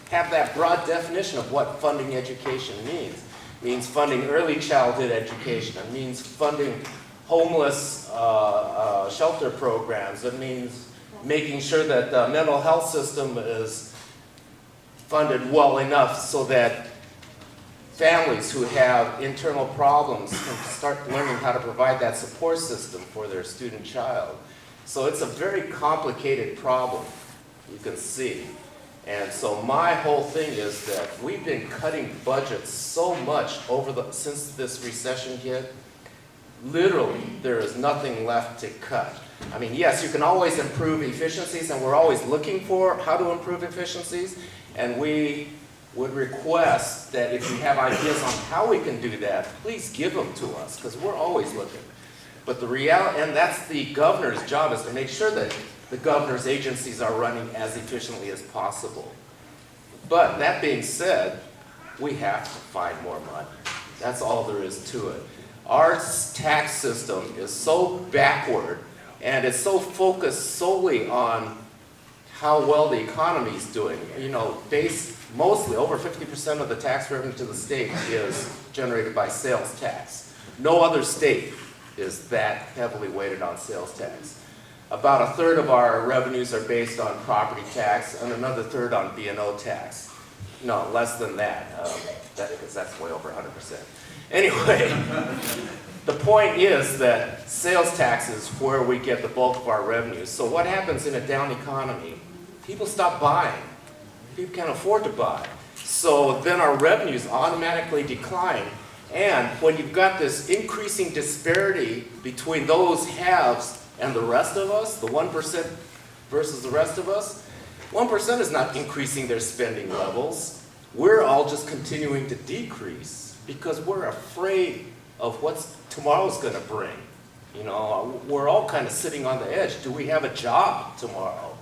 have that broad definition of what funding education means. It means funding early childhood education. It means funding homeless shelter programs. It means making sure that the mental health system is funded well enough so that families who have internal problems can start learning how to provide that support system for their student child. So it's a very complicated problem, you can see. And so my whole thing is that we've been cutting budgets so much since this recession hit. Literally, there is nothing left to cut. I mean, yes, you can always improve efficiencies, and we're always looking for how to improve efficiencies. And we would request that if you have ideas on how we can do that, please give them to us, because we're always looking. But the reality, and that's the governor's job, is to make sure that the governor's agencies are running as efficiently as possible. But that being said, we have to find more money. That's all there is to it. Our tax system is so backward, and it's so focused solely on how well the economy is doing. You know, mostly over 50% of the tax revenue to the state is generated by sales tax. No other state is that heavily weighted on sales tax. About a third of our revenues are based on property tax, and another third on B&O tax. No, less than that, because that's way over 100%. Anyway, the point is that sales tax is where we get the bulk of our revenues. So what happens in a down economy? People stop buying. People can't afford to buy. So then our revenues automatically decline. And when you've got this increasing disparity between those haves and the rest of us, the 1% versus the rest of us, 1% is not increasing their spending levels. We're all just continuing to decrease because we're afraid of what tomorrow's going to bring. You know, we're all kind of sitting on the edge. Do we have a job tomorrow?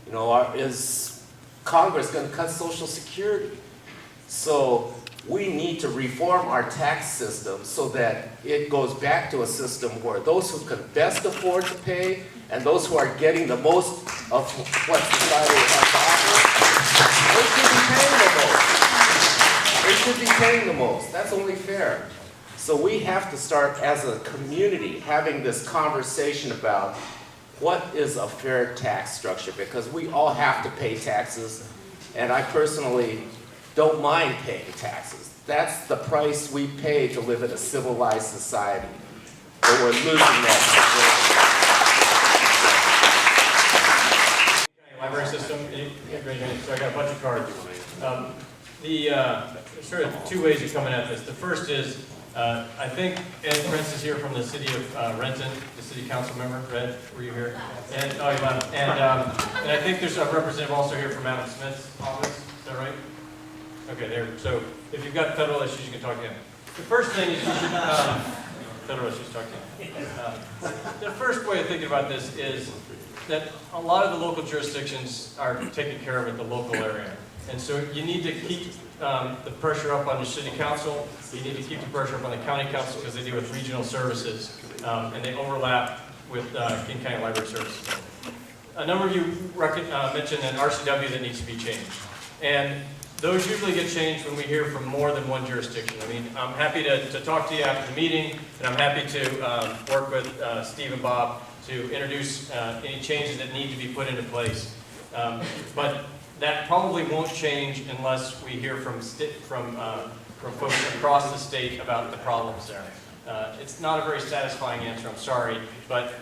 You know, is Congress going to cut Social Security? So we need to reform our tax system so that it goes back to a system where those who can best afford to pay and those who are getting the most of what society has to offer, they should be paying the most. They should be paying the most. That's only fair. So we have to start as a community having this conversation about what is a fair tax structure, because we all have to pay taxes, and I personally don't mind paying taxes. That's the price we pay to live in a civilized society, but we're losing that.
Library system, so I got a bunch of cards. There's sort of two ways of coming at this. The first is, I think Ed Prince is here from the city of Renton, the city council member. Ed, were you here? And, oh, you're on. And I think there's a representative also here from Adam Smith's office. Is that right? Okay, there. So if you've got federal issues, you can talk to him. The first thing is you should, federal issues, talk to him. The first way of thinking about this is that a lot of the local jurisdictions are taken care of at the local area. And so you need to keep the pressure up on the city council. You need to keep the pressure up on the county council because they deal with regional services and they overlap with King County Library Services. A number of you mentioned an RCW that needs to be changed. And those usually get changed when we hear from more than one jurisdiction. I mean, I'm happy to talk to you after the meeting, and I'm happy to work with Steve and Bob to introduce any changes that need to be put into place. But that probably won't change unless we hear from folks across the state about the problems there. It's not a very satisfying answer, I'm sorry, but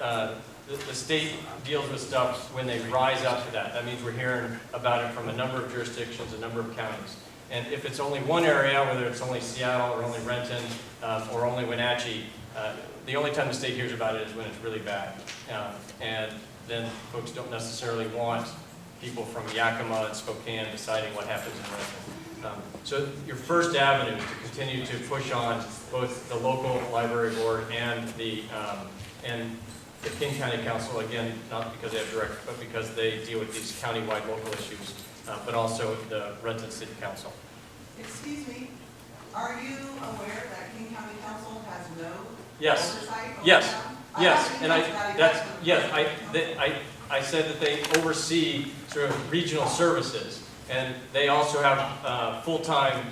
the state deals with stuff when they rise up to that. That means we're hearing about it from a number of jurisdictions, a number of counties. And if it's only one area, whether it's only Seattle or only Renton or only Wenatchee, the only time the state hears about it is when it's really bad. And then folks don't necessarily want people from Yakima and Spokane deciding what happens in Renton. So your first avenue is to continue to push on both the local library board and the King County Council, again, not because they have direct, but because they deal with these countywide local issues, but also the Renton City Council.
Excuse me, are you aware that King County Council has no
Yes.
oversight over
Yes.
town?
Yes,
thought
and I said that they oversee sort of regional services, and they also have full-time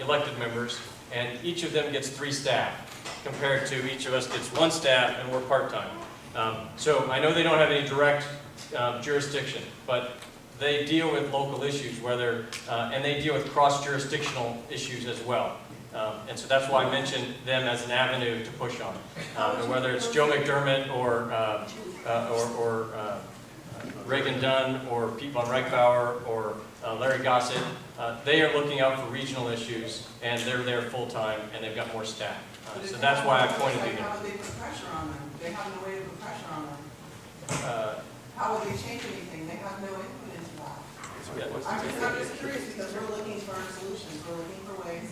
elected members, and each of them gets 3 staff, compared to each of us gets 1 staff, and we're part-time. So I know they don't have any direct jurisdiction, but they deal with local issues, and they deal with cross-jurisdictional issues as well. And so that's why I mentioned them as an avenue to push on. And whether it's Joe McDermott or Reagan Dunn or Pete von Reichbauer or Larry Gossett, they are looking out for regional issues, and they're there full-time, and they've got more staff. So that's why I pointed to them.
How would they put pressure on them? They have no way to put pressure on them. How would they change anything? They have no input into that. I'm just curious because we're looking for solutions. We're looking for ways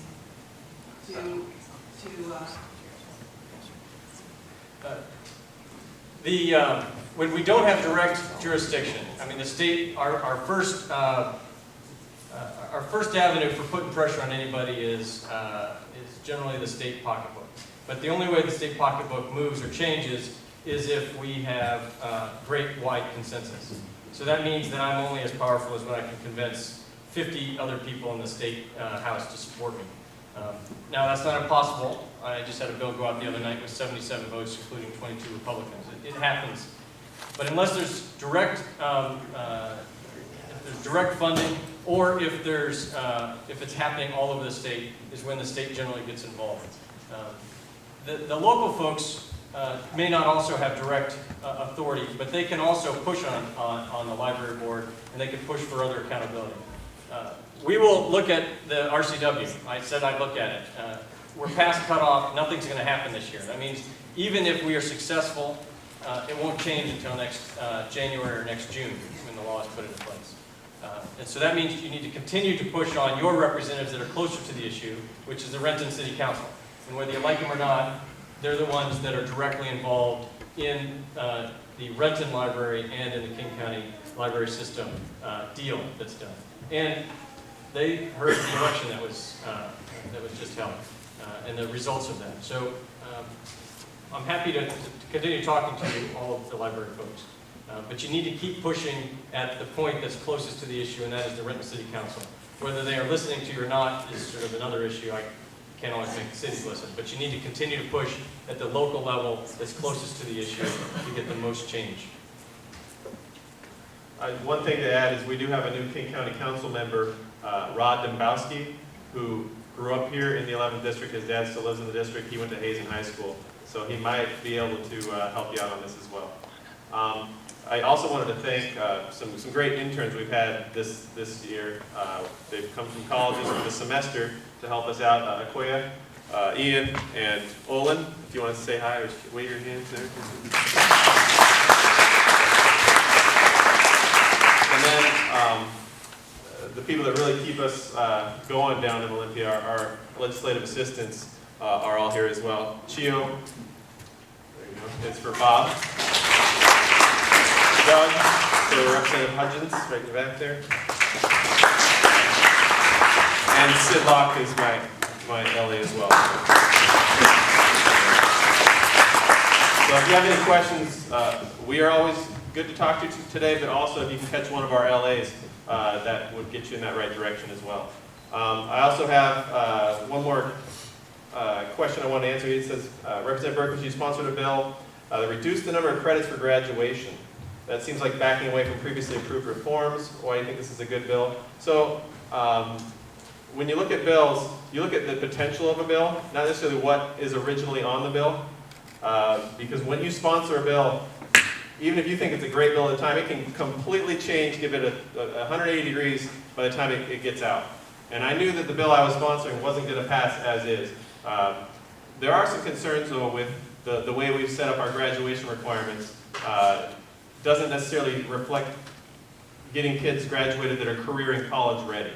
when we don't have direct jurisdiction, I mean the state, our first avenue for putting pressure on anybody is generally the state pocketbook. But the only way the state pocketbook moves or changes is if we have great wide consensus. So that means that I'm only as powerful as when I can convince 50 other people in the state house to support me. Now that's not impossible. I just had a bill go out the other night with 77 votes, including 22 Republicans. It happens. But unless there's direct funding, or if it's happening all over the state, is when the state generally gets involved. The local folks may not also have direct authority, but they can also push on the library board, and they can push for other accountability. We will look at the RCW. I said I'd look at it. We're past cutoff. Nothing's going to happen this year. That means even if we are successful, it won't change until next January or next June when the law is put into place. And so that means you need to continue to push on your representatives that are closer to the issue, which is the Renton City Council. And whether you like them or not, they're the ones that are directly involved in the Renton Library and in the King County Library System deal that's done. And they heard the election that was just held and the results of that. So I'm happy to continue talking to you, all of the library folks. But you need to keep pushing at the point that's closest to the issue, and that is the Renton City Council. Whether they are listening to you or not is sort of another issue. can't always make the cities listen, but you need to continue to push at the local level that's closest to the issue to get the most change.
One thing to add is we do have a new King County Council member, Rod Dembowski, who grew up here in the 11th district. His dad still lives in the district. He went to Hazen High School, so he might be able to help you out on this as well. I also wanted to thank some great interns we've had this year. They've come from colleges for the semester to help us out. Akoya, Ian, and Olin, if you want to say hi or wave your hands there. And then the people that really keep us going down in Olympia, our legislative assistants, are all here as well. Chio, there you go, it's for Bob. Doug, for Representative Hudgins, right in the back there. And Sid Locke is my LA as well. So if you have any questions, we are always good to talk to today, but also if you can catch one of our LAs, that would get you in that right direction as well. I also have one more question I want to answer. It says, Representative Bergquist, you sponsored a bill that reduced the number of credits for graduation. That seems like backing away from previously approved reforms. Why do you think this is a good bill? So when you look at bills, you look at the potential of a bill, not necessarily what is originally on the bill. Because when you sponsor a bill, even if you think it's a great bill at the time, it can completely change, give it a 180 degrees by the time it gets out. And I knew that the bill I was sponsoring wasn't going to pass as is. There are some concerns, though, with the way we've set up our graduation requirements. Doesn't necessarily reflect getting kids graduated that are career and college ready.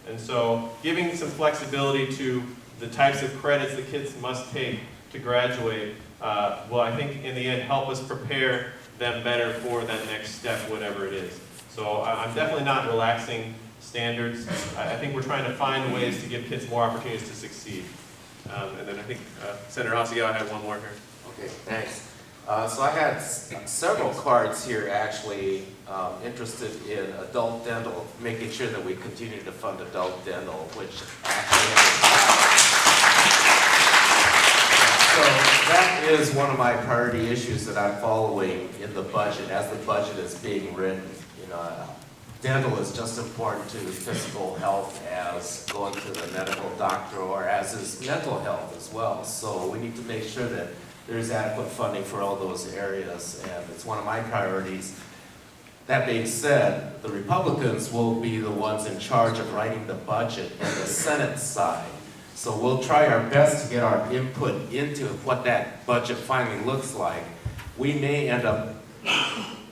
And so giving some flexibility to the types of credits that kids must take to graduate will, I think, in the end, help us prepare them better for that next step, whatever it is. So I'm definitely not relaxing standards. I think we're trying to find ways to give kids more opportunities to succeed. And then I think Senator Hasegawa had one more here.
Okay, thanks. So I had several cards here actually interested in adult dental, making sure that we continue to fund adult dental, which actually so that is one of my priority issues that I'm following in the budget, as the budget is being written. You know, dental is just important to physical health as going to the medical doctor, or as is mental health as well. So we need to make sure that there's adequate funding for all those areas, and it's one of my priorities. That being said, the Republicans will be the ones in charge of writing the budget in the Senate side. So we'll try our best to get our input into what that budget finally looks like. We may end up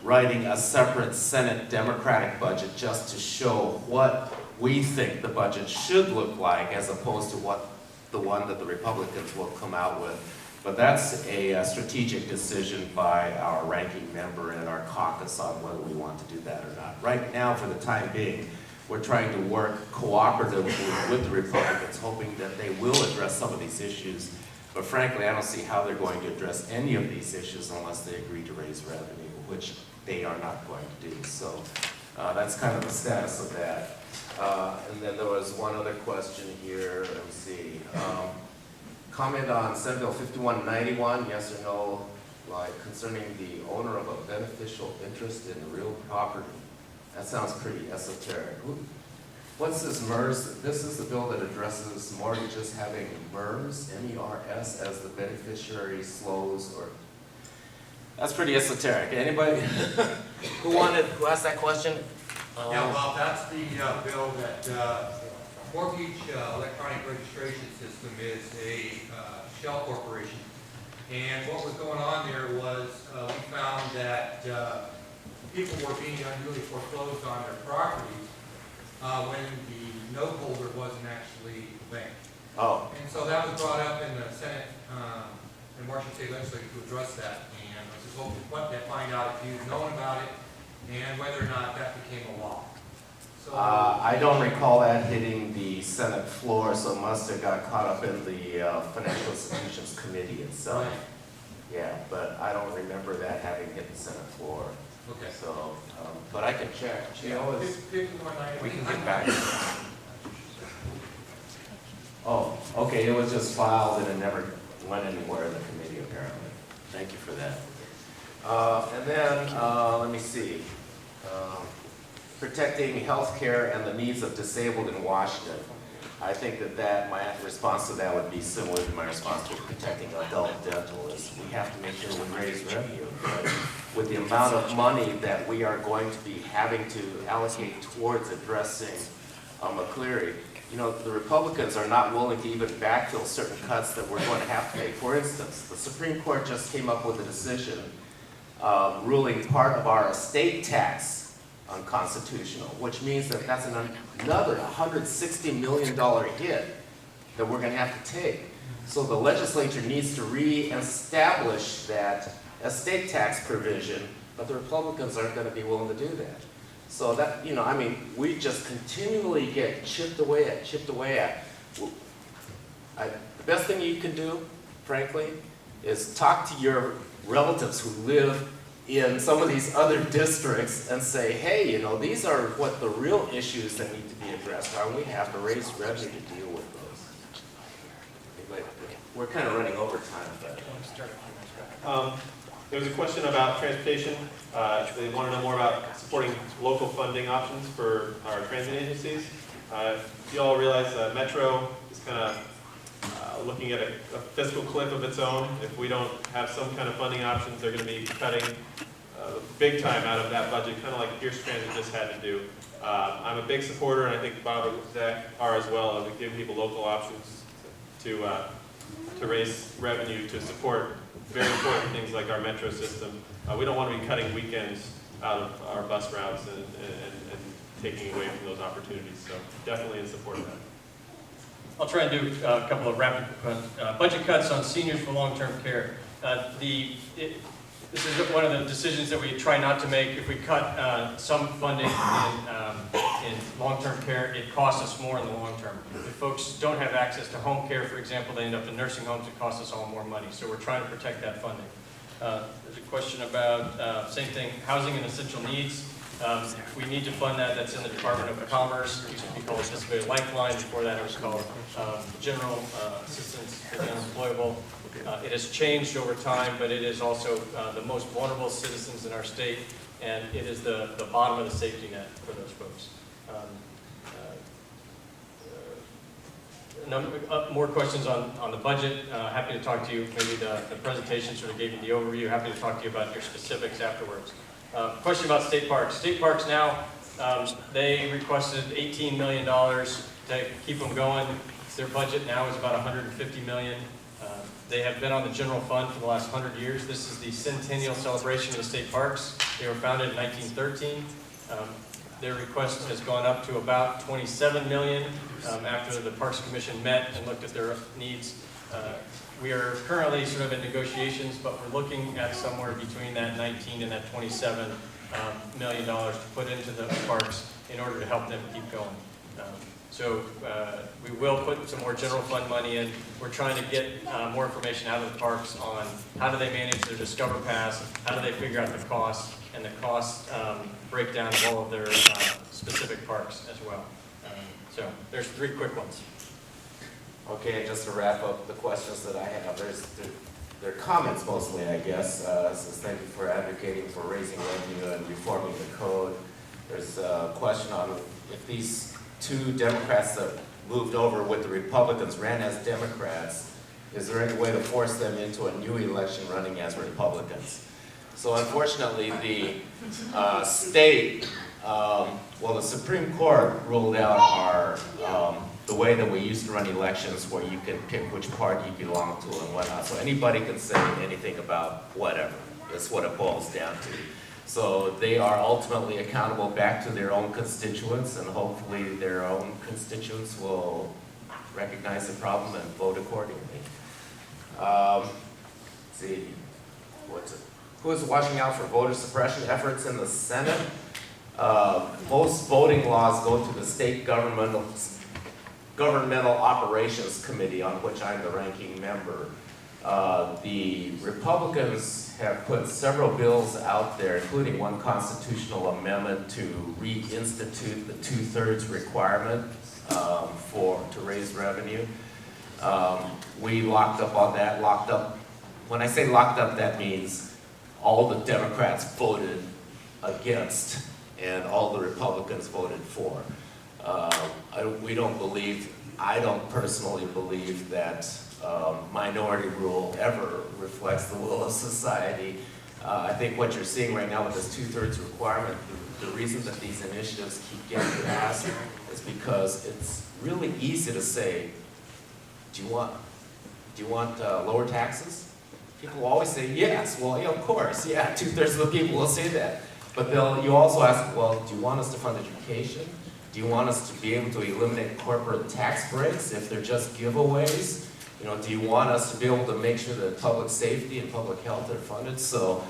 writing a separate Senate Democratic budget just to show what we think the budget should look like, as opposed to what the one that the Republicans will come out with. But that's a strategic decision by our ranking member and our caucus on whether we want to do that or not. Right now, for the time being, we're trying to work cooperatively with the Republicans, hoping that they will address some of these issues. But frankly, I don't see how they're going to address any of these issues unless they agree to raise revenue, which they are not going to do. So that's kind of the status of that. And then there was one other question here. Let me see. Comment on Senate Bill 5191, yes or no, like concerning the owner of a beneficial interest in real property. That sounds pretty esoteric. What's this MERS? This is the bill that addresses mortgages having MERS, M-E-R-S, as the beneficiary slows, or... That's pretty esoteric. Anybody who asked that question?
Yeah, well, that's the bill that mortgage electronic registration system is a shell corporation. And what was going on there was we found that people were being unduly foreclosed on their properties when the note holder wasn't actually the bank.
Oh.
And so that was brought up in the Senate and Washington State Legislature to address that. And I was just hoping to find out if you'd known about it and whether or not that became a law. So,
I don't recall that hitting the Senate floor, so it must have got caught up in the Financial Institutions Committee itself.
Right.
Yeah, but I don't remember that having hit the Senate floor.
Okay.
So, but I can check.
Yeah, 5191.
We can get back. Oh, Okay, it was just filed and it never went anywhere in the committee apparently. Thank you for that. And then, let me see. Protecting healthcare and the needs of disabled in Washington. I think that my response to that would be similar to my response to protecting adult dental is we have to make sure we raise revenue. But with the amount of money that we are going to be having to allocate towards addressing McCleary, you know, the Republicans are not willing to even backfill certain cuts that we're going to have to make. For instance, the Supreme Court just came up with a decision ruling part of our estate tax unconstitutional, which means that that's another $160 million hit that we're going to have to take. So the legislature needs to re-establish that estate tax provision, but the Republicans aren't going to be willing to do that. So that, you know, I mean, we just continually get chipped away at. The best thing you can do, frankly, is talk to your relatives who live in some of these other districts and say, hey, you know, these are what the real issues that need to be addressed are, and we have to raise revenue to deal with those. Anyway, we're kind of running over time, but.
There was a question about transportation. They want to know more about supporting local funding options for our transit agencies. You all realize Metro is kind of looking at a fiscal cliff of its own. If we don't have some kind of funding options, they're going to be cutting big time out of that budget, kind of like Pierce Transit just had to do. I'm a big supporter, and I think Bob and Zack are as well, of giving people local options to raise revenue to support very important things like our metro system. We don't want to be cutting weekends out of our bus routes and taking away from those opportunities. So definitely in support of that.
I'll try and do a couple of rapid budget cuts on seniors for long-term care. This is one of the decisions that we try not to make. If we cut some funding in long-term care, it costs us more in the long term. If folks don't have access to home care, for example, they end up in nursing homes, it costs us all more money. So we're trying to protect that funding. There's a question about, same thing, housing and essential needs. We need to fund that. That's in the Department of Commerce. It used to be called Disability Lifeline. Before that, it was called General Assistance for the Unemployable. It has changed over time, but it is also the most vulnerable citizens in our state, and it is the bottom of the safety net for those folks. More questions on the budget. Happy to talk to you. Maybe the presentation sort of gave you the overview. Happy to talk to you about your specifics afterwards. Question about state parks. State parks now, they requested $18 million to keep them going. Their budget now is about $150 million. They have been on the general fund for the last 100 years. This is the centennial celebration of the state parks. They were founded in 1913. Their request has gone up to about $27 million after the Parks Commission met and looked at their needs. We are currently sort of in negotiations, but we're looking at somewhere between that 19 and that $27 million to put into the parks in order to help them keep going. So we will put some more general fund money in. We're trying to get more information out of the parks on how do they manage their Discover Pass, how do they figure out the costs, and the cost breakdown of all of their specific parks as well. So there's 3 quick ones.
Okay, just to wrap up the questions that I have, they're comments mostly, I guess. Says thank you for advocating for raising revenue and reforming the code. There's a question on if these 2 Democrats that moved over with the Republicans ran as Democrats, is there any way to force them into a new election running as Republicans? So unfortunately, the state, well, the Supreme Court ruled out our the way that we used to run elections where you can pick which party you belong to and whatnot. So anybody can say anything about whatever. That's what it boils down to. So they are ultimately accountable back to their own constituents, and hopefully their own constituents will recognize the problem and vote accordingly. Let's see, who is watching out for voter suppression efforts in the Senate? Most voting laws go to the state governmental operations committee, on which I'm the ranking member. The Republicans have put several bills out there, including one constitutional amendment to reinstitute the 2/3 requirement to raise revenue. We locked up on that, locked up. When I say locked up, that means all the Democrats voted against and all the Republicans voted for. We don't believe, I don't personally believe that minority rule ever reflects the will of society. I think what you're seeing right now with this 2/3 requirement, the reason that these initiatives keep getting passed is because it's really easy to say, do you want lower taxes? People will always say yes. Well, yeah, of course, yeah, 2/3 of the people will say that. But you also ask, well, do you want us to fund education? Do you want us to be able to eliminate corporate tax breaks if they're just giveaways? You know, do you want us to be able to make sure that public safety and public health are funded? So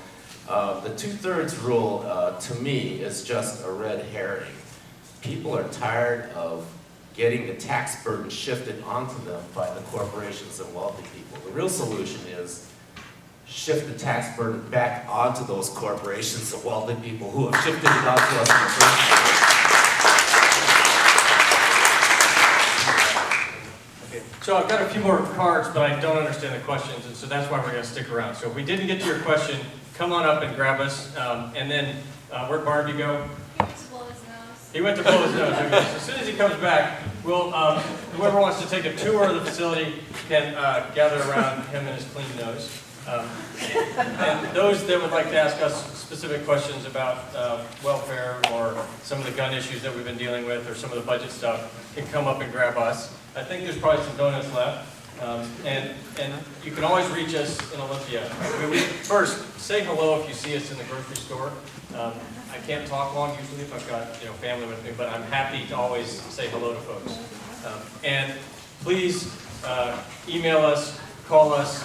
the 2/3 rule, to me, is just a red herring. People are tired of getting the tax burden shifted onto them by the corporations and wealthy people. The real solution is shift the tax burden back onto those corporations and wealthy people who have shifted it onto us in the first place.
So I've got a few more cards, but I don't understand the questions, and so that's why we're going to stick around. So if we didn't get to your question, come on up and grab us. And then, where'd Barnaby go?
He went to blow his nose.
He went to blow his nose. Okay. So as soon as he comes back, we'll, whoever wants to take a tour of the facility can gather around him and his clean nose. And those that would like to ask us specific questions about welfare or some of the gun issues that we've been dealing with or some of the budget stuff can come up and grab us. I think there's probably some donuts left. And you can always reach us in Olympia. First, say hello if you see us in the grocery store. I can't talk long usually if I've got family with me, but I'm happy to always say hello to folks. And please email us, call us.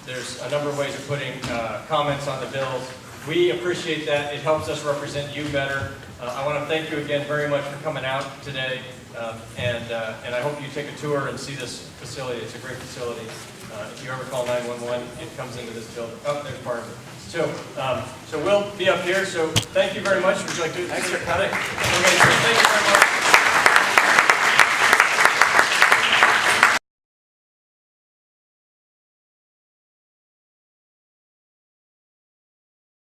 There's a number of ways of putting comments on the bills. We appreciate that. It helps us represent you better. I want to thank you again very much for coming out today. And I hope you take a tour and see this facility. It's a great facility. If you ever call 911, it comes into this building. Oh, there's part of it. So we'll be up here. So thank you very much. Would you like to? Thanks for coming. Okay, so thank you very much.